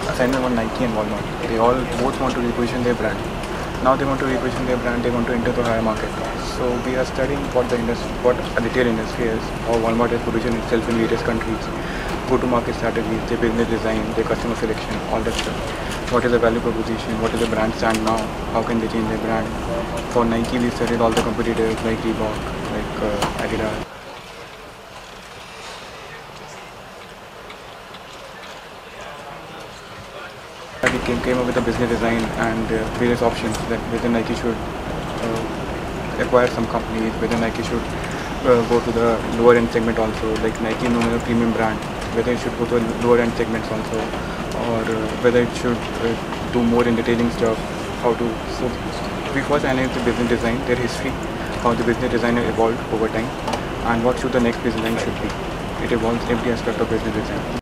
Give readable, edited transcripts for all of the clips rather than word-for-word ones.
Assignment on Nike and Walmart. They all both want to reposition their brand. Now they want to reposition their brand, they want to enter the higher market. So we are studying what the industry, what a retail industry is, how Walmart has positioned itself in various countries, go-to-market strategies, their business design, their customer selection, all that stuff. What is the value proposition, what is the brand stand now, how can they change their brand. For Nike we studied all the competitors like Reebok, like Adidas. We came up with a business design and various options that whether Nike should acquire some companies, whether Nike should go to the lower end segment also, like Nike known as a premium brand, whether it should go to lower end segments also, or whether it should do more in detailing stuff, how to. So we first analyze the business design, their history, how the business design evolved over time, and what should the next business design should be. It evolves every aspect of business design.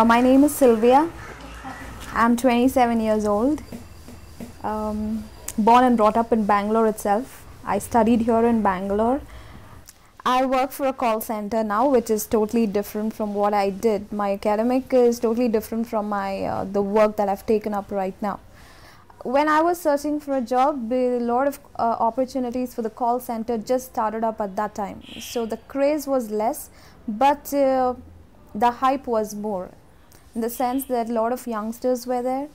My name is Sylvia. I'm 27 years old. Born and brought up in Bangalore itself. I studied here in Bangalore. I work for a call center now, which is totally different from what I did. My academic is totally different from my the work that I've taken up right now. When I was searching for a job, a lot of opportunities for the call center just started up at that time. So the craze was less, but the hype was more, in the sense that a lot of youngsters were there,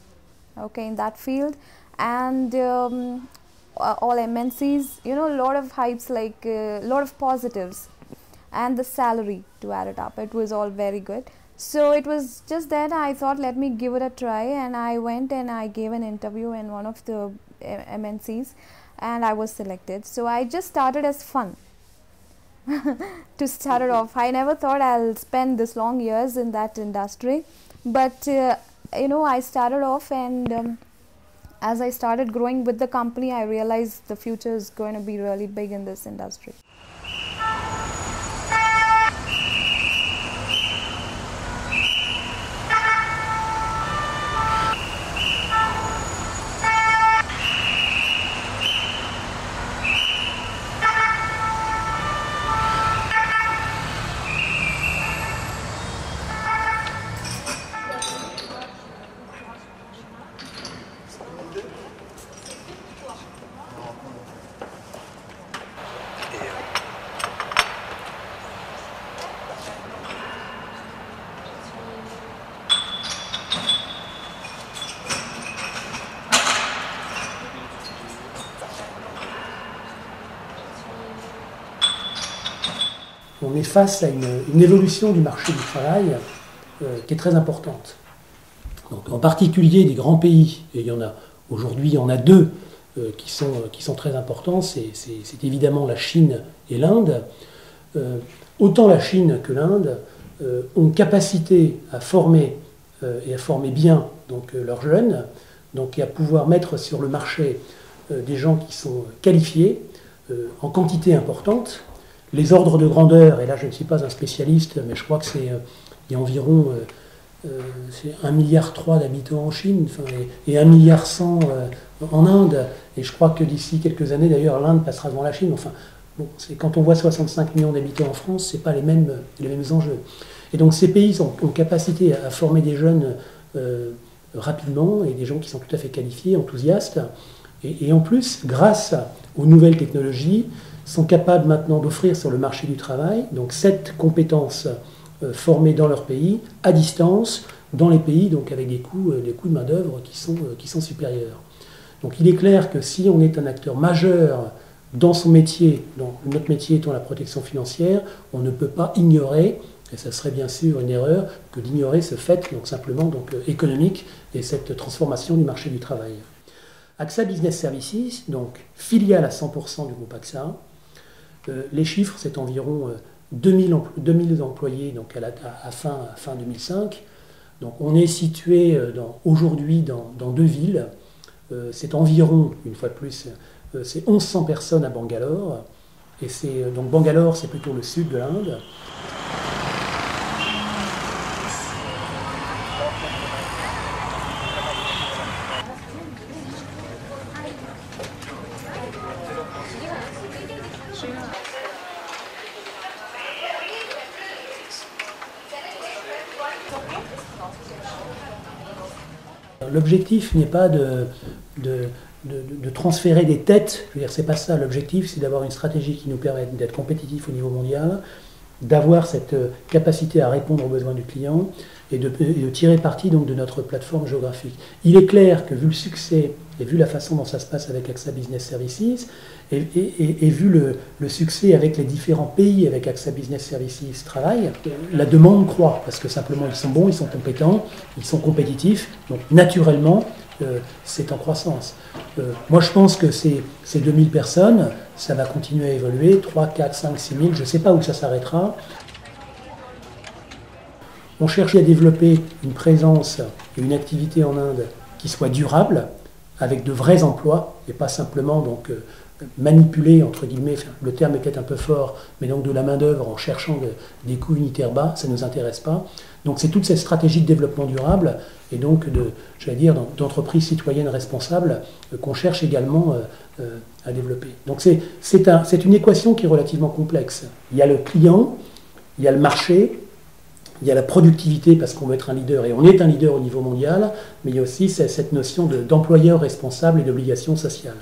okay, in that field, and all MNCs, you know, a lot of hypes, like a lot of positives, and the salary to add it up, it was all very good. So it was just that I thought, let me give it a try, and I went and I gave an interview in one of the MNCs, and I was selected. So I just started as fun. To start it off, I never thought I'll spend this long years in that industry, but you know, I started off, and as I started growing with the company, I realized the future is going to be really big in this industry. On est face à une évolution du marché du travail qui est très importante. Donc, en particulier des grands pays, et il y en a aujourd'hui, il y en a deux qui sont très importants, c'est évidemment la Chine et l'Inde. Autant la Chine que l'Inde ont capacité à former et à former bien donc, leurs jeunes, donc et à pouvoir mettre sur le marché des gens qui sont qualifiés en quantité importante. Les ordres de grandeur, et là je ne suis pas un spécialiste, mais je crois que il y a environ 1,3 milliard d'habitants en Chine, enfin, et 1,1 milliard en Inde, et je crois que d'ici quelques années d'ailleurs l'Inde passera devant la Chine. Enfin, bon, quand on voit 65 millions d'habitants en France, ce n'est pas les mêmes enjeux. Et donc ces pays ont capacité à former des jeunes rapidement, et des gens qui sont tout à fait qualifiés, enthousiastes, et en plus, grâce aux nouvelles technologies, sont capables maintenant d'offrir sur le marché du travail donc 7 compétences formés dans leur pays, à distance, dans les pays, donc avec des coûts de main-d'œuvre qui sont supérieurs. Donc il est clair que si on est un acteur majeur dans son métier, dans notre métier étant la protection financière, on ne peut pas ignorer, et ça serait bien sûr une erreur, que d'ignorer ce fait donc simplement économique et cette transformation du marché du travail. AXA Business Services, donc filiale à 100% du groupe AXA, les chiffres c'est environ 2000 employés donc à fin 2005. Donc on est situé aujourd'hui dans 2 villes. C'est environ, une fois de plus, c'est 1100 personnes à Bangalore. Et donc Bangalore, c'est plutôt le sud de l'Inde. L'objectif n'est pas de transférer des têtes, je veux dire, c'est pas ça. L'objectif, c'est d'avoir une stratégie qui nous permette d'être compétitifs au niveau mondial, d'avoir cette capacité à répondre aux besoins du client et de tirer parti donc de notre plateforme géographique. Il est clair que vu le succès et vu la façon dont ça se passe avec AXA Business Services et vu le succès avec les différents pays avec AXA Business Services travaillent, la demande croît parce que simplement ils sont bons, ils sont compétents, ils sont compétitifs, donc naturellement c'est en croissance. Moi je pense que ces 2000 personnes, ça va continuer à évoluer, 3, 4, 5, 6 000, je ne sais pas où ça s'arrêtera. On cherche à développer une présence et une activité en Inde qui soit durable, avec de vrais emplois, et pas simplement donc, manipuler, entre guillemets, le terme est peut-être un peu fort, mais donc de la main-d'œuvre en cherchant des coûts unitaires bas, ça ne nous intéresse pas. Donc c'est toute cette stratégie de développement durable et donc d'entreprises citoyennes responsables qu'on cherche également à développer. Donc c'est une équation qui est relativement complexe. Il y a le client, il y a le marché, il y a la productivité parce qu'on veut être un leader et on est un leader au niveau mondial, mais il y a aussi cette notion d'employeur responsable et d'obligation sociale.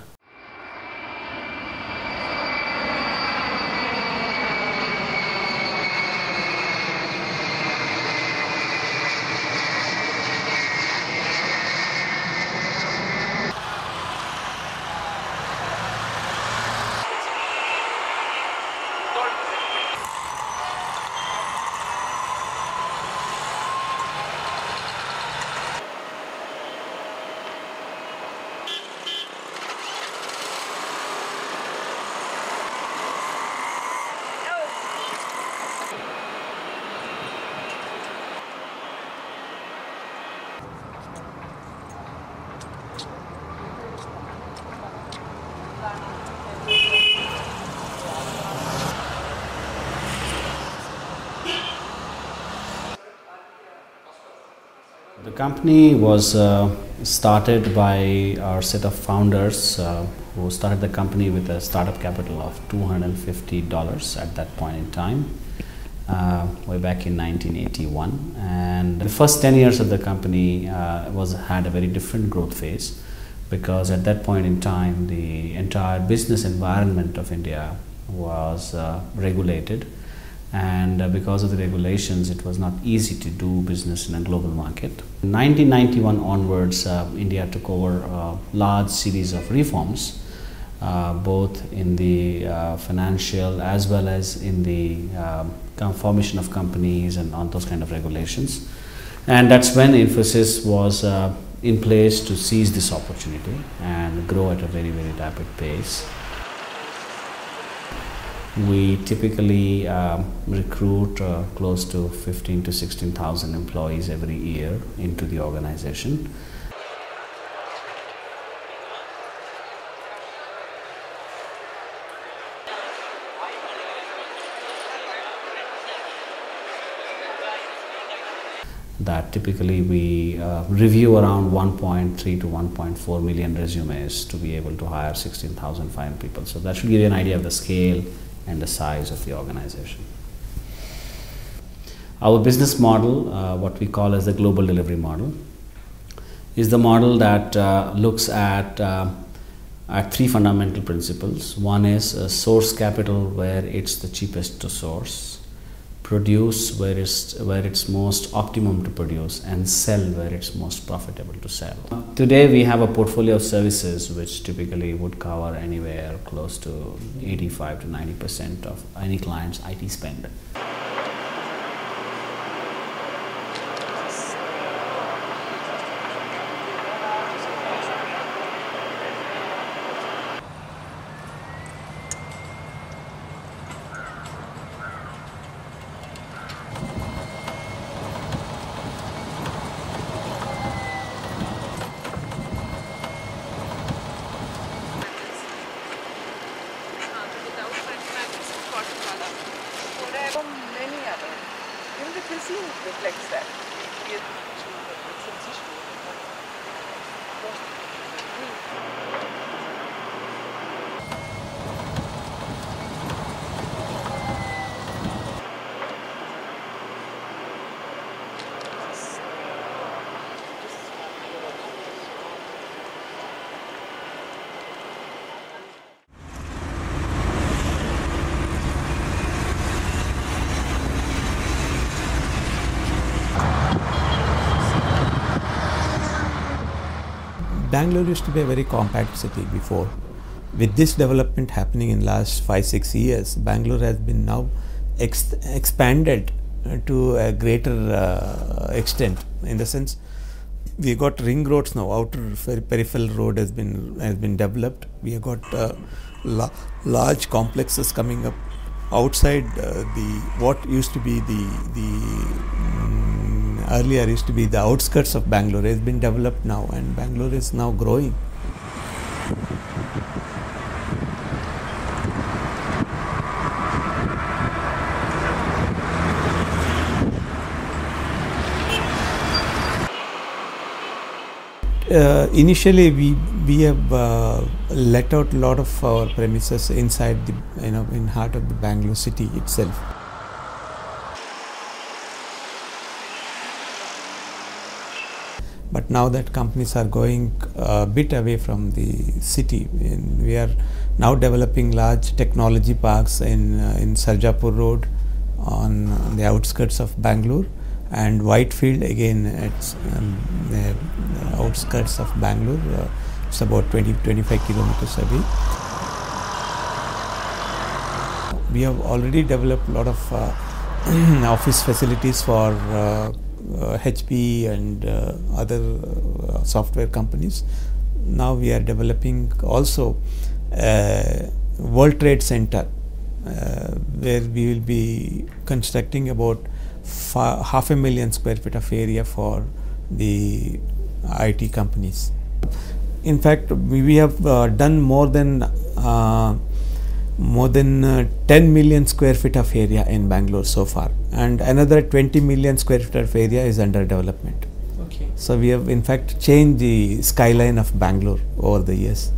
The company was started by our set of founders who started the company with a startup capital of $250 at that point in time, way back in 1981. And the first 10 years of the company had a very different growth phase, because at that point in time the entire business environment of India was regulated, and because of the regulations it was not easy to do business in a global market. In 1991 onwards, India took over a large series of reforms, both in the financial as well as in the formation of companies and on those kind of regulations. And that's when Infosys was in place to seize this opportunity and grow at a very, very rapid pace. We typically recruit close to 15 to 16,000 employees every year into the organization. That typically we review around 1.3 to 1.4 million resumes to be able to hire 16,500 people. So that should give you an idea of the scale and the size of the organization. Our business model, what we call as the global delivery model, is the model that looks at three fundamental principles. One is source capital, where it's the cheapest to source. produce where it's most optimum to produce, and sell where it's most profitable to sell. Today we have a portfolio of services which typically would cover anywhere close to 85 to 90% of any client's IT spend. Reflects that. Bangalore used to be a very compact city before. With this development happening in last 5-6 years, Bangalore has been now expanded to a greater extent. In the sense, we got ring roads now. Outer peripheral road has been developed. We have got large complexes coming up outside what used to be earlier used to be the outskirts of Bangalore has been developed now, and Bangalore is now growing. Initially, we have let out a lot of our premises inside the in heart of the Bangalore city itself. But now that companies are going a bit away from the city, and we are now developing large technology parks in Sarjapur Road on the outskirts of Bangalore, and Whitefield again at the outskirts of Bangalore. It's about 20-25 kilometers away. We have already developed a lot of office facilities for HP and other software companies. Now we are developing also a World Trade Center where we will be constructing about 500,000 square feet of area for the IT companies. In fact, we have done more than 10 million square feet of area in Bangalore so far, and another 20 million square feet of area is under development. Okay. So we have in fact changed the skyline of Bangalore over the years,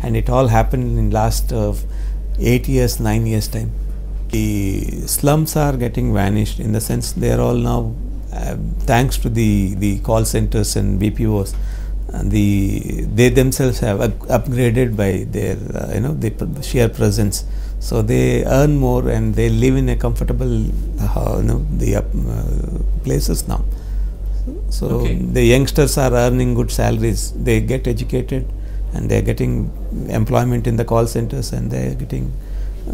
and it all happened in last 8 years, 9 years time. The slums are getting vanished, in the sense they are all now thanks to the call centers and BPOs. They themselves have upgraded by their the sheer presence, so they earn more and they live in a comfortable places now. So Okay. the youngsters are earning good salaries, they get educated and they are getting employment in the call centers, and they are getting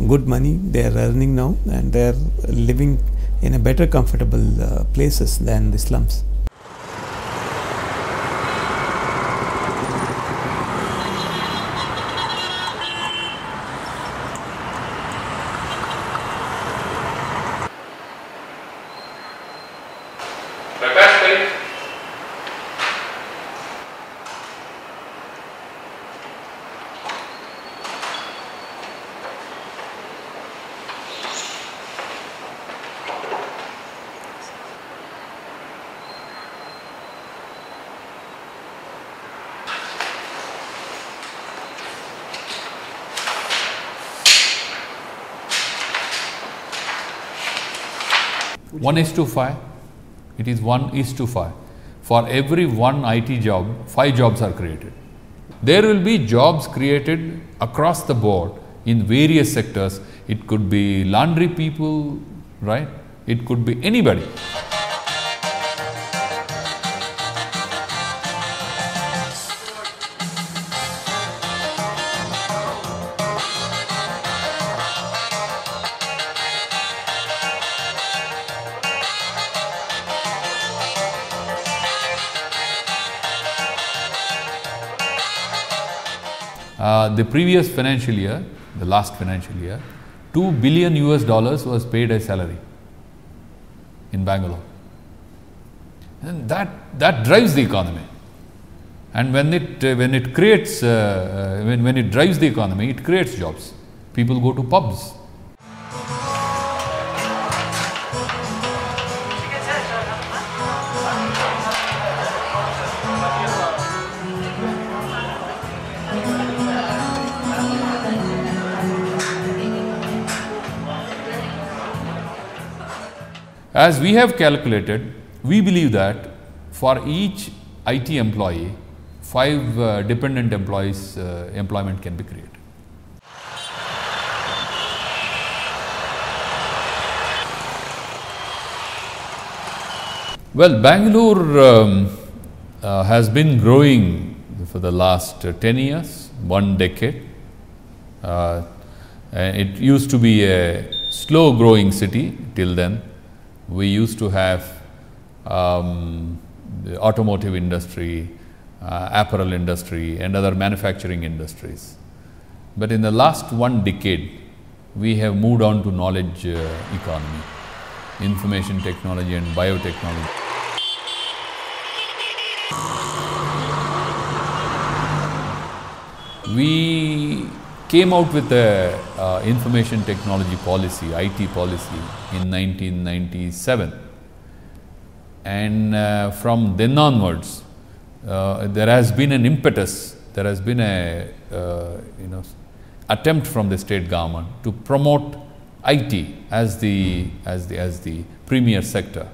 good money they are earning now, and they are living in a better comfortable places than the slums. One is to 5, it is 1:5. For every one IT job, 5 jobs are created. There will be jobs created across the board in various sectors. It could be laundry people, right? it could be anybody. The previous financial year, the last financial year, $2 billion was paid as salary in Bangalore. And that drives the economy. And when it creates, when it drives the economy, it creates jobs. People go to pubs. As we have calculated, we believe that for each IT employee, 5 dependent employees employment can be created. Well, Bangalore has been growing for the last 10 years, 1 decade. It used to be a slow growing city till then. We used to have the automotive industry, apparel industry and other manufacturing industries. But in the last 1 decade, we have moved on to knowledge economy, information technology and biotechnology. We came out with a information technology policy, IT policy in 1997, and from then onwards there has been an impetus, there has been a attempt from the state government to promote IT as the premier sector.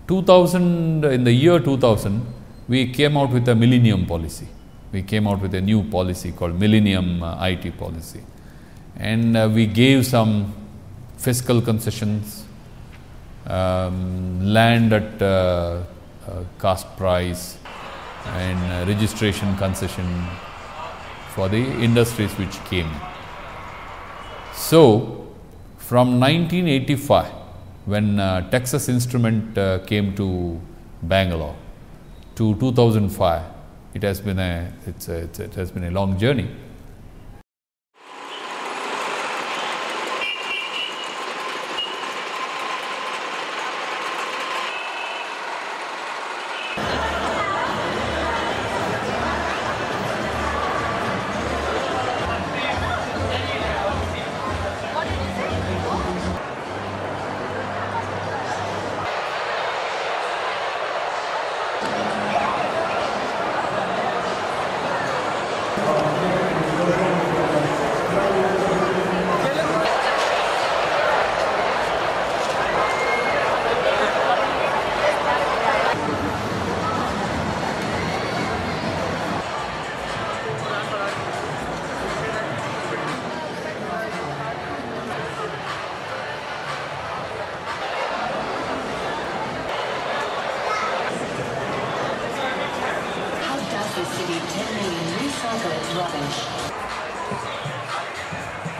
In the year 2000, we came out with a millennium policy. We came out with a new policy called Millennium IT policy, and we gave some fiscal concessions, land at cost price and registration concession for the industries which came. So, from 1985, when Texas Instrument came to Bangalore, to 2005, it has been a long journey.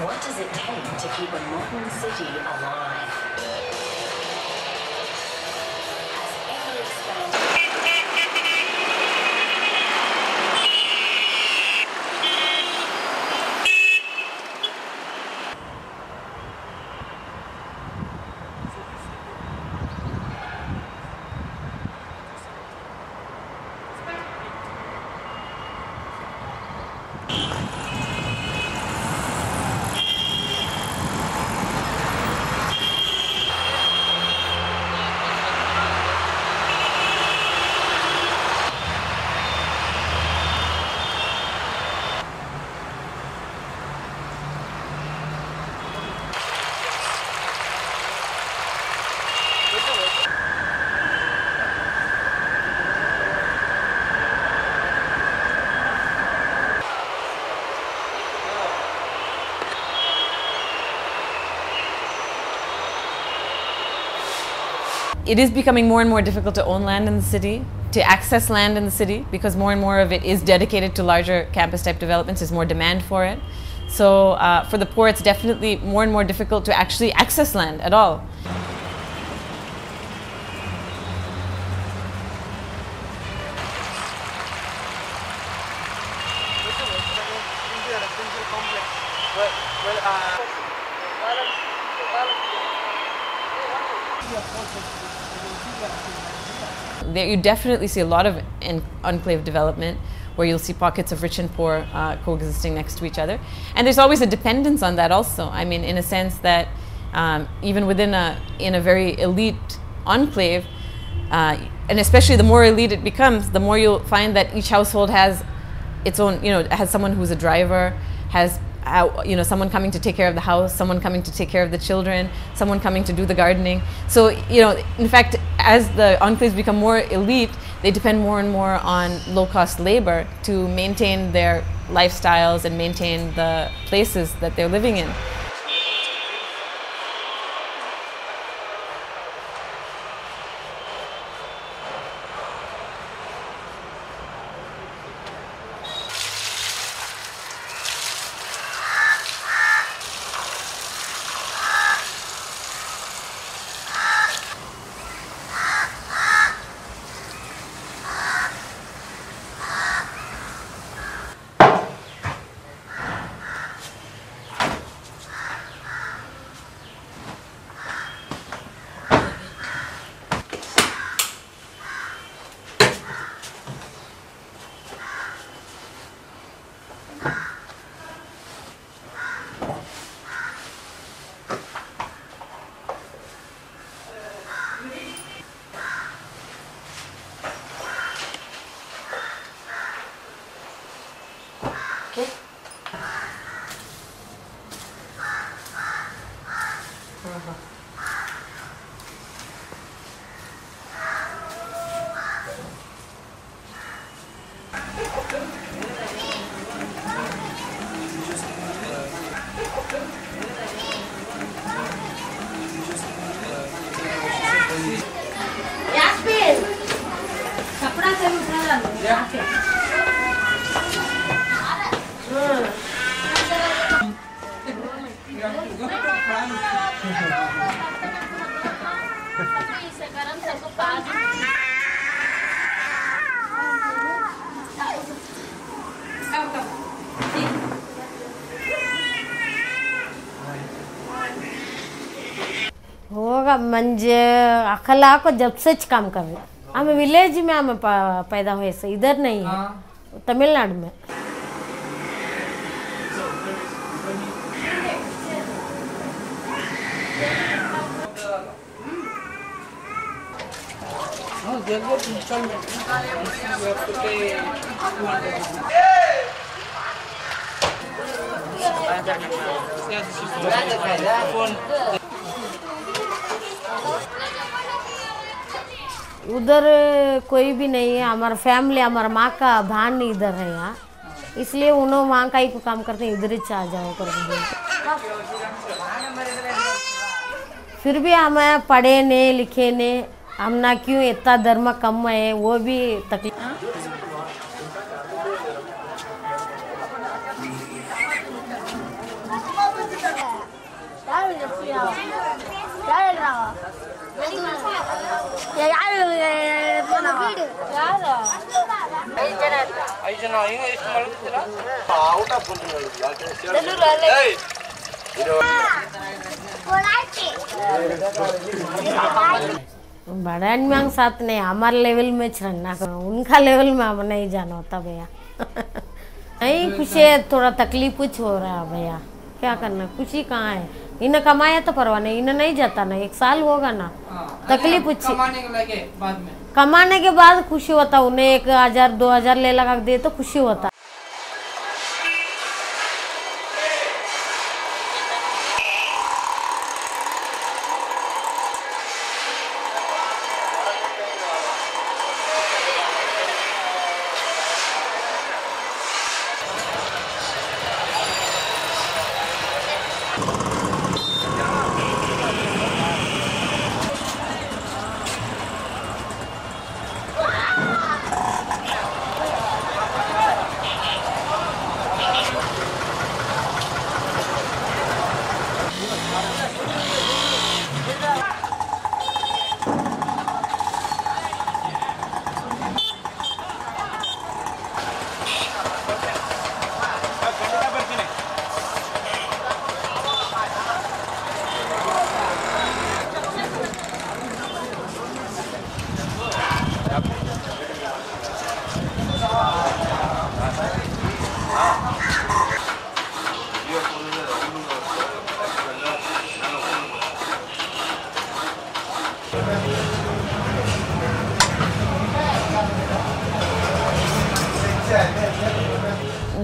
What does it take to keep a modern city alive? As ever-expanding. it is becoming more and more difficult to own land in the city, to access land in the city, because more and more of it is dedicated to larger campus type developments. There's more demand for it. So for the poor, it's definitely more and more difficult to actually access land at all. There you definitely see a lot of enclave development where you'll see pockets of rich and poor coexisting next to each other. And there's always a dependence on that also. I mean, in a sense that even within in a very elite enclave, and especially the more elite it becomes, the more you'll find that each household has its own, has someone who's a driver, has someone coming to take care of the house, someone coming to take care of the children, someone coming to do the gardening. So, in fact, as the enclaves become more elite, they depend more and more on low-cost labor to maintain their lifestyles and maintain the places that they're living in. होगा मंजे अखला को जब से काम कर रहे हम village में हम पैदा हुए से इधर नहीं है तमिलनाडु में उधर कोई भी नहीं है हमारा फैमिली हमारा माँ का भान इधर है यहाँ इसलिए उन्होंने वहाँ का ही काम करते हैं इधर ही आ जाओ कर फिर भी हम पढ़े ने लिखे ने हम ना क्यों इतना धर्म कम है वो भी तकलीफ बड़ा आदमी साथ नहीं हमारे लेवल में चढ़ना उनका लेवल में हम नहीं जाना होता भैया नहीं कुछ थोड़ा तकलीफ कुछ हो रहा है भैया क्या करना कुछ ही कहाँ है इन्हें कमाया तो परवाह नहीं इन्हें नहीं जाता ना 1 साल होगा ना तकलीफ कुछ कमाने के बाद खुशी होता उन्हें 1000 2000 ले लगा दे तो खुशी होता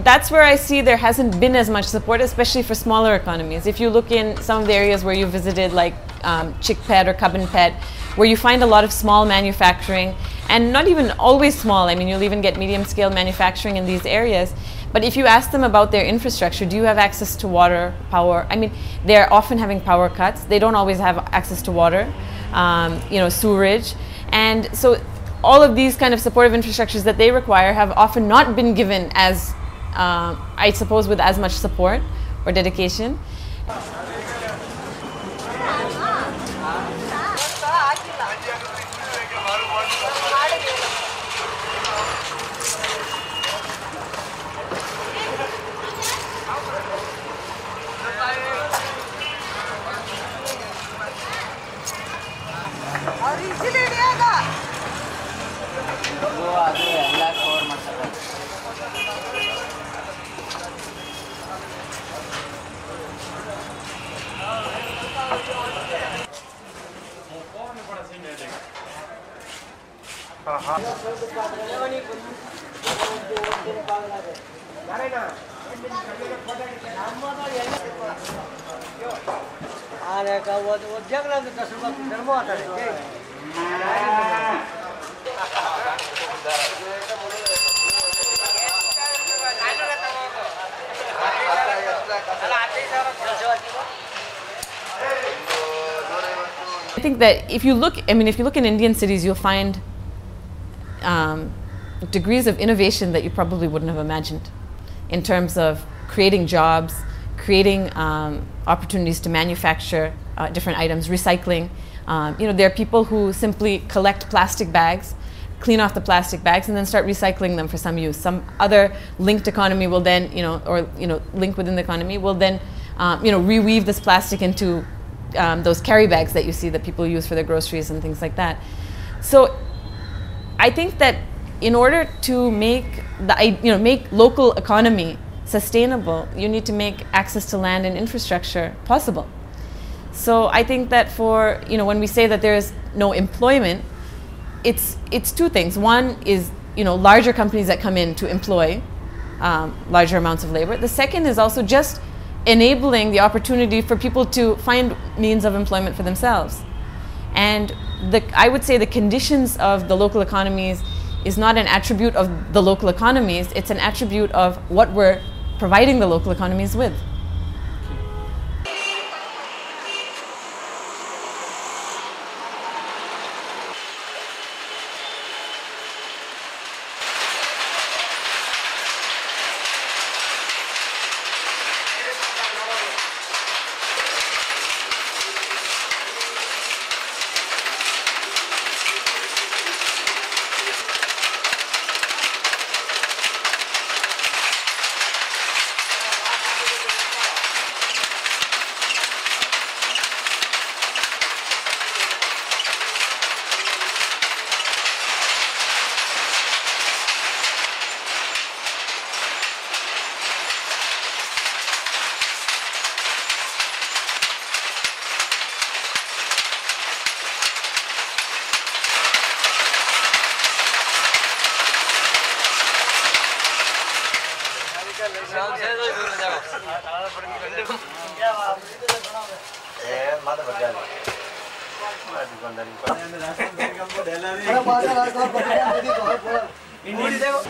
that's where I see there hasn't been as much support, especially for smaller economies. If you look in some of the areas where you visited, like Chickpet or Cubbonpet, where you find a lot of small manufacturing, and not even always small. I mean, you'll even get medium-scale manufacturing in these areas. But if you ask them about their infrastructure, do you have access to water, power? I mean, they're often having power cuts. They don't always have access to water, sewerage. And so all of these kind of supportive infrastructures that they require have often not been given as, I suppose, with as much support or dedication. I think that if you look in Indian cities, you'll find degrees of innovation that you probably wouldn't have imagined in terms of creating jobs, creating opportunities to manufacture different items, recycling. There are people who simply collect plastic bags, clean off the plastic bags, and then start recycling them for some use. Some other linked economy will then, link within the economy will then, reweave this plastic into those carry bags that you see that people use for their groceries and things like that. So I think that in order to make make local economy sustainable, you need to make access to land and infrastructure possible. So I think that for, when we say that there is no employment, it's two things. One is, larger companies that come in to employ larger amounts of labor. The second is also just enabling the opportunity for people to find means of employment for themselves. And I would say the conditions of the local economies is not an attribute of the local economies, it's an attribute of what we're providing the local economies with.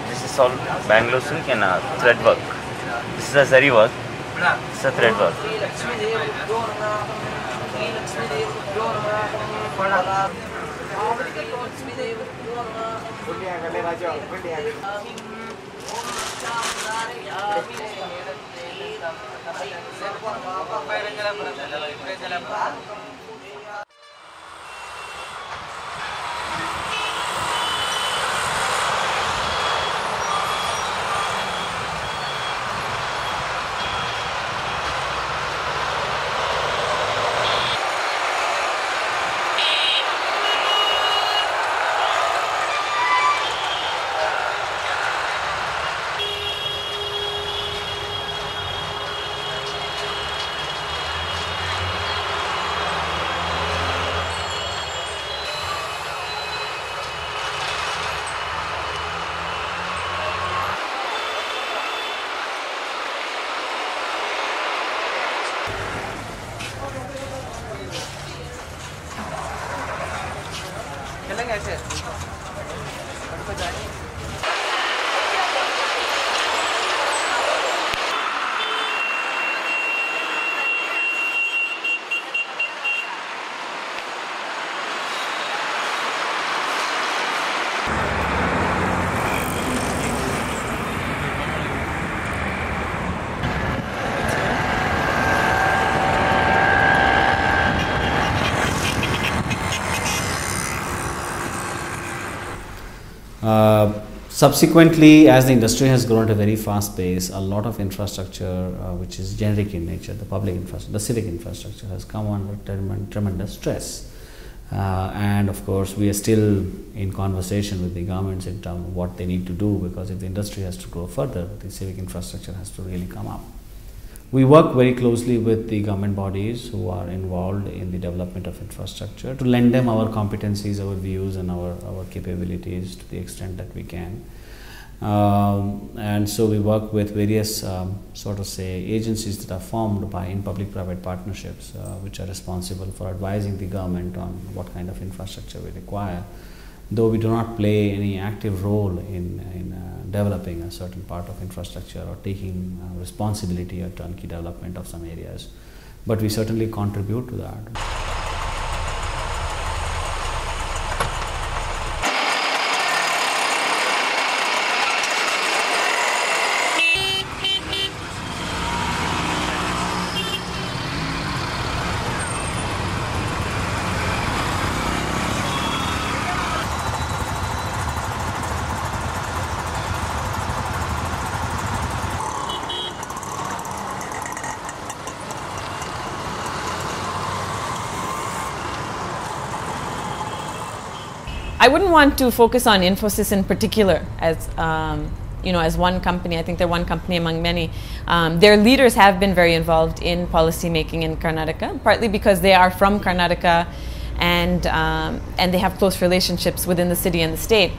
This is all Bangalore silk and thread work. This is a zari work. This is a thread work. Subsequently, as the industry has grown at a very fast pace, a lot of infrastructure which is generic in nature, the public infrastructure, the civic infrastructure has come under tremendous stress. And of course, we are still in conversation with the governments in terms of what they need to do, because if the industry has to grow further, the civic infrastructure has to really come up. We work very closely with the government bodies who are involved in the development of infrastructure to lend them our competencies, our views and our capabilities to the extent that we can. And so we work with various agencies that are formed in public-private partnerships which are responsible for advising the government on what kind of infrastructure we require, though we do not play any active role in developing a certain part of infrastructure or taking responsibility or turnkey development of some areas, but we certainly contribute to that. I wouldn't want to focus on Infosys in particular as as one company. I think they're one company among many. Their leaders have been very involved in policy making in Karnataka, partly because they are from Karnataka and they have close relationships within the city and the state.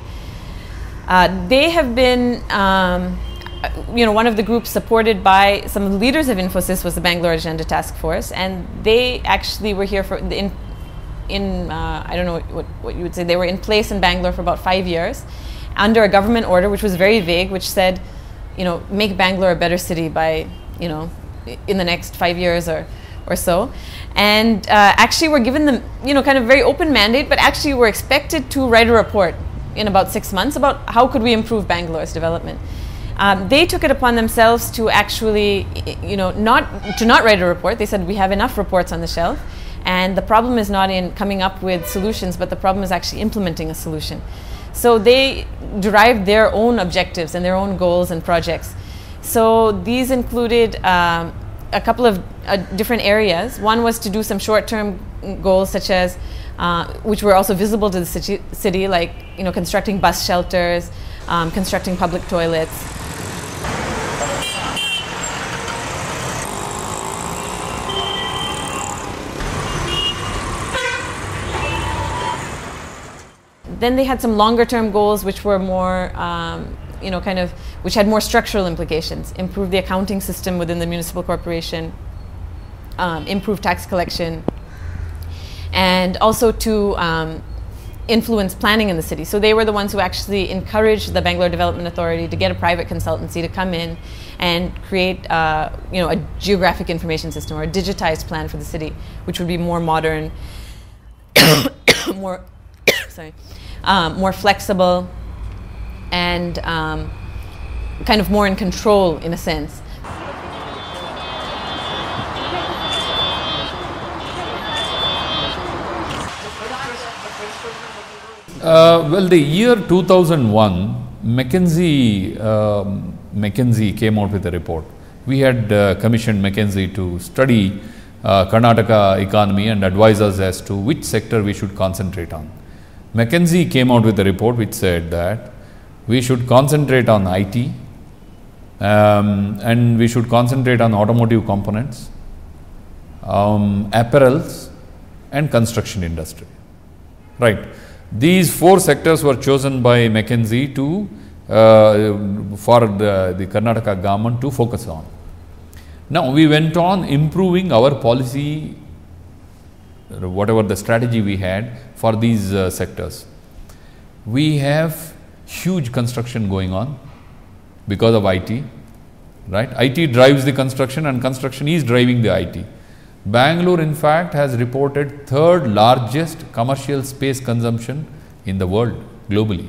They have been, one of the groups supported by some of the leaders of Infosys was the Bangalore Agenda Task Force, and they actually were here for I don't know what you would say, they were in place in Bangalore for about 5 years under a government order which was very vague, which said, make Bangalore a better city by, in the next 5 years or so. And actually were given the, kind of very open mandate, but actually were expected to write a report in about 6 months about how could we improve Bangalore's development. They took it upon themselves to actually, not write a report. They said we have enough reports on the shelf. And the problem is not in coming up with solutions, but the problem is actually implementing a solution. So they derived their own objectives and their own goals and projects. So these included a couple of different areas. One was to do some short-term goals, such as, which were also visible to the city, like constructing bus shelters, constructing public toilets. Then they had some longer term goals which were more, which had more structural implications. Improve the accounting system within the municipal corporation, improve tax collection, and also to influence planning in the city. So they were the ones who actually encouraged the Bangalore Development Authority to get a private consultancy to come in and create a geographic information system or a digitized plan for the city, which would be more modern, more flexible, and kind of more in control in a sense. Well, the year 2001, McKinsey came out with a report. We had commissioned McKinsey to study Karnataka economy and advise us as to which sector we should concentrate on. McKinsey came out with a report which said that we should concentrate on IT and we should concentrate on automotive components, apparels and construction industry. Right. These four sectors were chosen by McKinsey to for the Karnataka government to focus on. Now we went on improving our policy, whatever the strategy we had for these sectors. We have huge construction going on because of IT, right? IT drives the construction and construction is driving the IT. Bangalore, in fact, has reported third largest commercial space consumption in the world globally.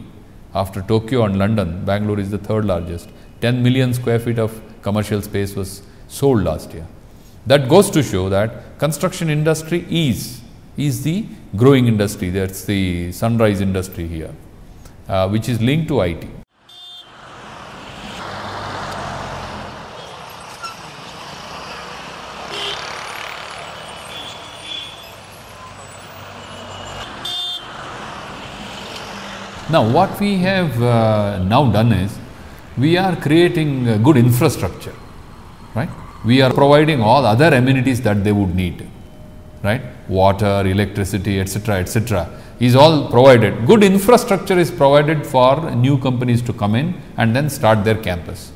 After Tokyo and London, Bangalore is the third largest. 10 million square feet of commercial space was sold last year. That goes to show that construction industry is the growing industry. That's the sunrise industry here, which is linked to IT. Now, what we have now done is, we are creating a good infrastructure, right? We are providing all other amenities that they would need, right? Water, electricity, etc., is all provided. Good infrastructure is provided for new companies to come in and then start their campus.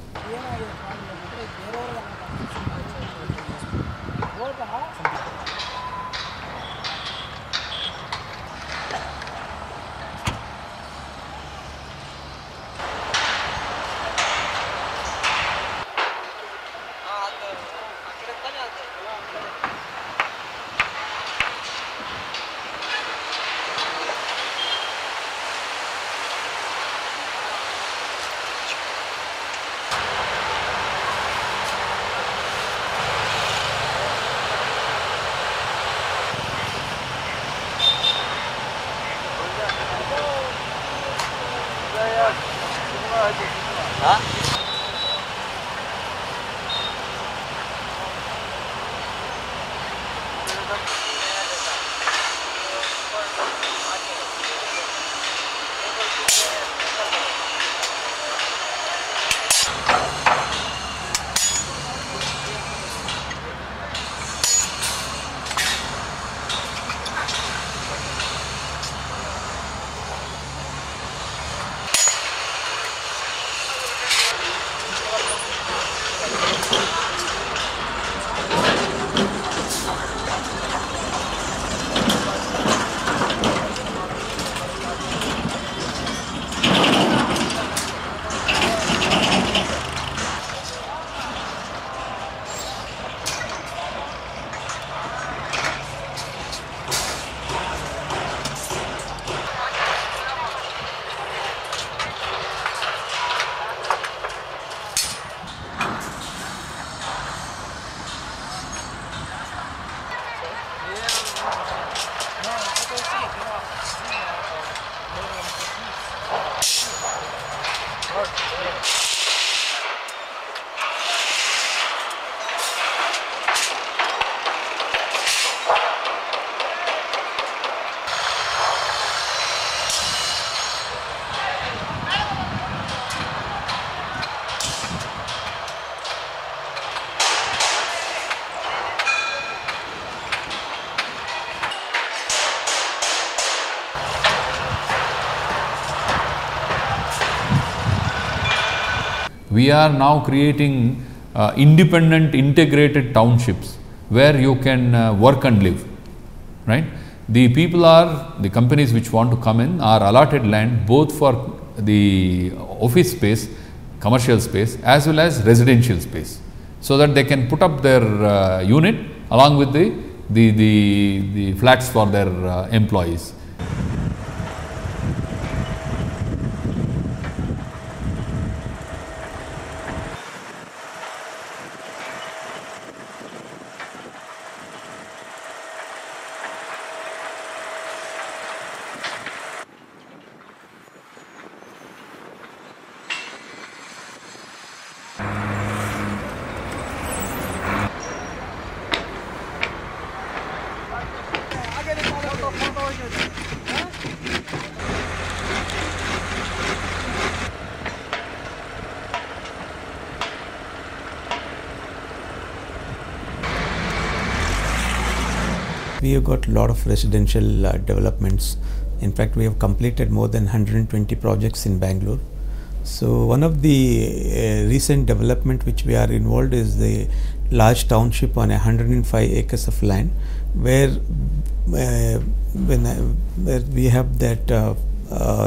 We are now creating independent integrated townships where you can work and live, right? The people the companies which want to come in are allotted land both for the office space, commercial space, as well as residential space, so that they can put up their unit along with the flats for their employees. We have got a lot of residential developments. In fact, we have completed more than 120 projects in Bangalore. So one of the recent development which we are involved is the large township on 105 acres of land, where we have that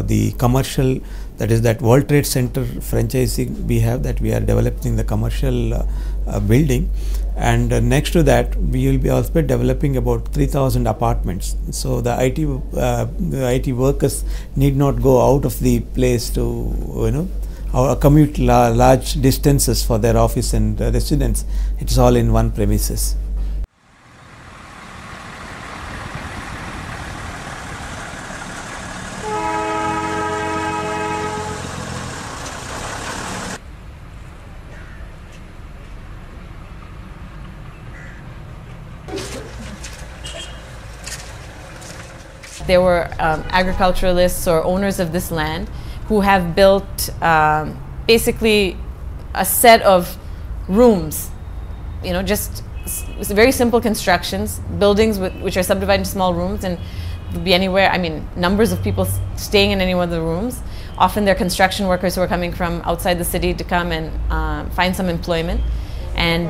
the commercial That is that World Trade Center franchising we have, that we are developing the commercial building, and next to that we will be also developing about 3,000 apartments. So the IT workers need not go out of the place to or commute large distances for their office and residence. It's all in one premises. There were agriculturalists or owners of this land who have built basically a set of rooms, just very simple constructions, buildings which are subdivided into small rooms, and could be anywhere. Numbers of people staying in any one of the rooms. Often they're construction workers who are coming from outside the city to come and find some employment and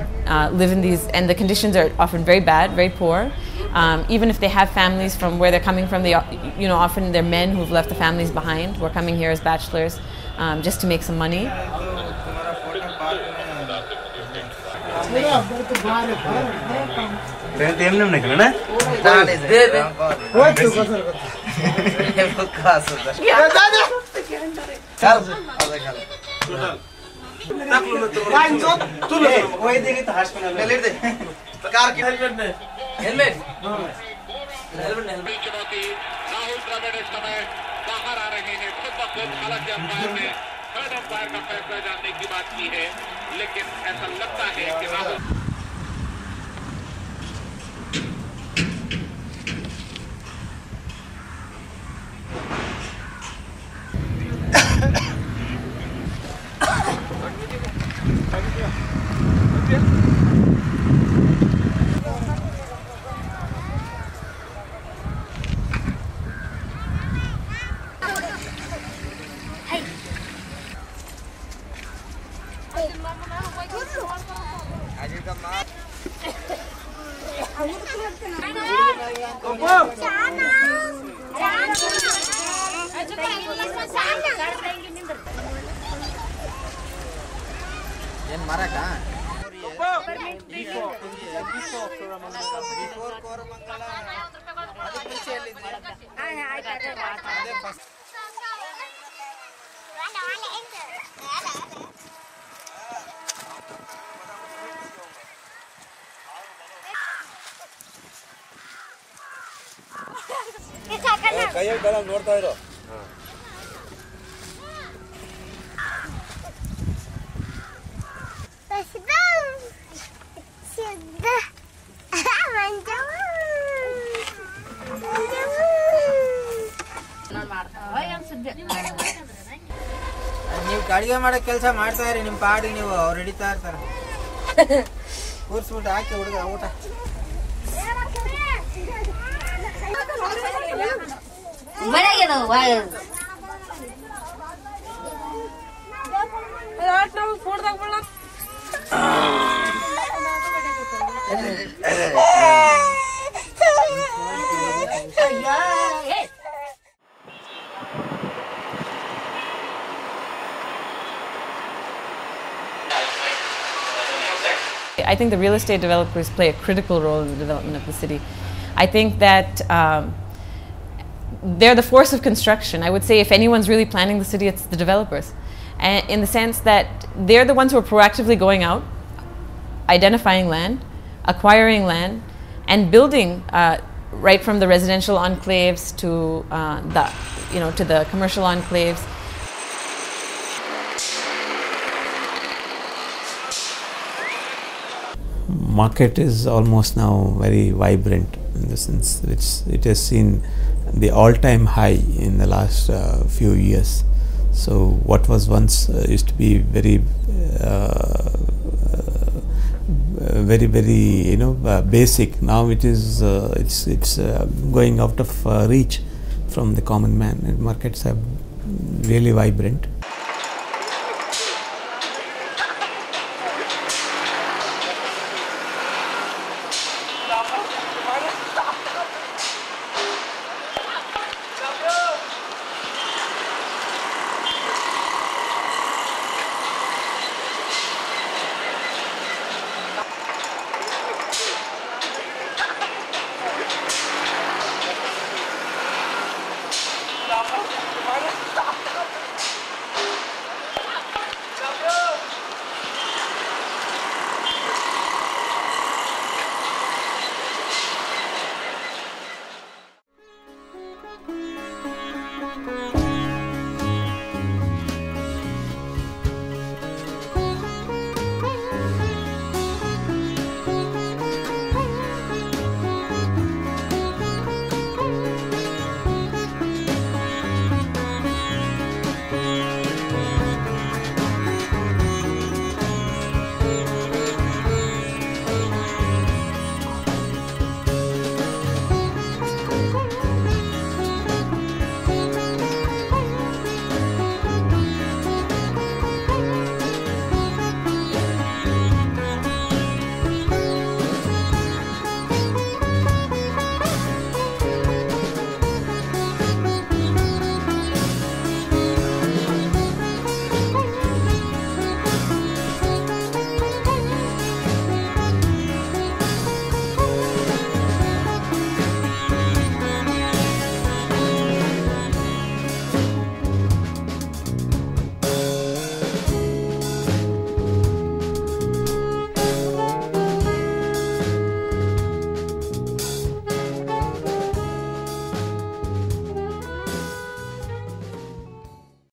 live in these, and the conditions are often very bad, very poor. Even if they have families from where they're coming from, often they're men who've left the families behind, who are coming here as bachelors just to make some money. ನೀವು ಅಡಿಗೆ ಮಾಡೋ ಕೆಲಸ ಮಾಡ್ತಾ ಇರಿ, ನಿಮ್ಮ ಪಾಡಿ ನೀವು ಅವ್ರು ಹಿಡಿತಾ ಇರ್ತಾರೆ. ಕೂರ್ಸ್ಬಿಟ್ಟು ಹಾಕಿ ಹುಡುಗ ಊಟ. I think the real estate developers play a critical role in the development of the city. I think that they're the force of construction. I would say if anyone's really planning the city, it's the developers. And in the sense that they're the ones who are proactively going out, identifying land, acquiring land, and building right from the residential enclaves to the commercial enclaves. Market is almost now very vibrant, in the sense which it has seen the all-time high in the last few years. So what was once used to be very basic, now it is it's going out of reach from the common man, and markets are really vibrant.